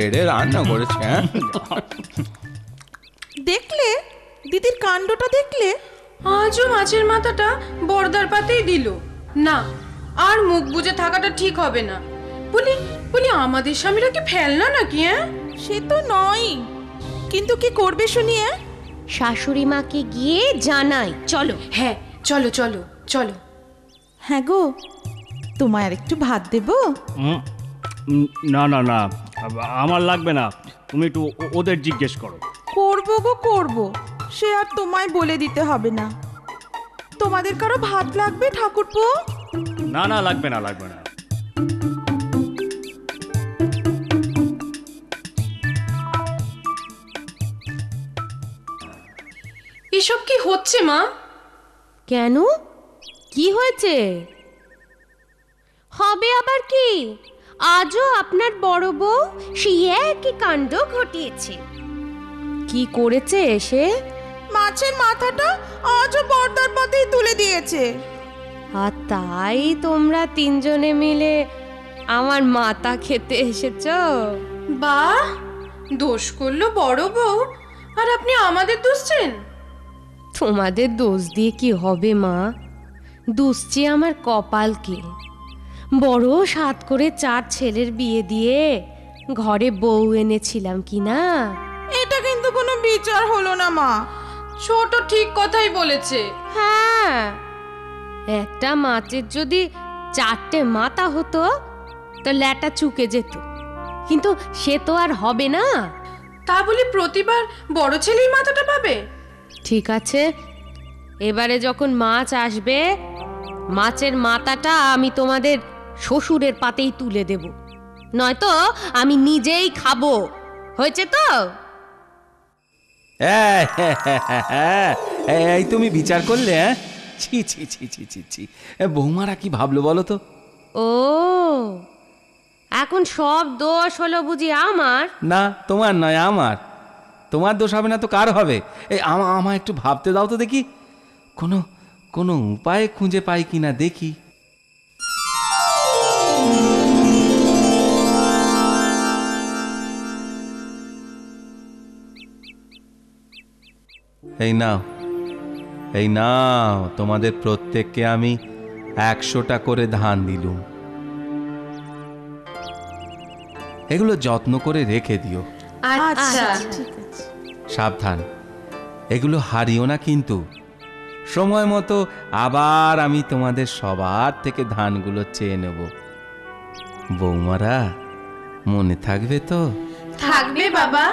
বেড়ে রান্না করেছে। হ্যাঁ দেখলে দিদির কাণ্ডটা দেখলে? আজও মাছের মাথাটা বর্দার পাতেই দিল না। আর মুখ বুজে থাকাটা ঠিক হবে না। বলি বলি আমাদের স্বামীরা কি ফেলনা নাকি? সে তো নয়, কিন্তু কি করবে শুনি? শাশুড়ি মাকে গিয়ে জানাই। চলো। হ্যাঁ চলো চলো চলো। হ্যাঁ গো, তোমায় আর একটু ভাত দেবো? না না না, আমার লাগবে না, তুমি একটু ওদের জিজ্ঞেস করো। করবো গো করবো, সে আর তোমায় বলে দিতে হবে না। তোমাদের কারো ভাত লাগবে ঠাকুরপো? না না, লাগবে না লাগবে না। এসব কি হচ্ছে মা? কেন, কি হয়েছে? হবে আবার কি? আজও আপনার বড় বউ সেই একই কাণ্ড ঘটিয়েছে। কি করেছে সে? মাছের মাথাটা আজও বর্দার পাতেই তুলে দিয়েছে। আর তাই তোমরা তিনজনে মিলে আমার মাথা খেতে এসেছো? বাহ, দোষ করলো বড় বউ, আর আপনি আমাদের দুষছেন? তোমাদের দোষ দিয়ে কি হবে মা? দুষছি আমার কপালকে। বড় সাত করে 4 ছেলের বিয়ে দিয়ে ঘরে বউ এনেছিলাম কি না? এটা কিন্তু কোনো বিচার হলো না মা। ছোট ঠিক কথাই বলেছে। হ্যাঁ, একটা মাছের যদি 4টে মাথা হতো তো ল্যাটা চুকে যেত, কিন্তু সে তো আর হবে না। তা বলি প্রতিবার বড় ছেলেই মাথাটা পাবে? ঠিক আছে, এবারে যখন মাছ আসবে, মাছের মাথাটা আমি তোমাদের শ্বশুরের পাতেই তুলে দেব, নয়তো আমি নিজেই খাবো। হয়েছে তো? এই তুমি বিচার করলে? হ্যাঁ, ছি ছি ছি ছি ছি ছি, বৌমারা কি ভাবলো বলো তো? ও, এখন সব দোষ হলো বুঝি আমার? না, তোমার নয়, আমার। তোমার দোষ হবে না তো কার হবে? এই আমায় একটু ভাবতে দাও তো দেখি, কোনো কোনো উপায় খুঁজে পাই কিনা দেখি। এই নাও, এই নাও, তোমাদের প্রত্যেককে আমি 100টা করে ধান দিলুম। এগুলো যত্ন করে রেখে দিও। আচ্ছা ঠিক আছে। সাবধান, এগুলো হারিও না কিন্তু। সময় মতো আবার আমি তোমাদের সবার থেকে ধানগুলো চেয়ে নেব। বৌমারা, মনে থাকবে তো? থাকবে বাবা।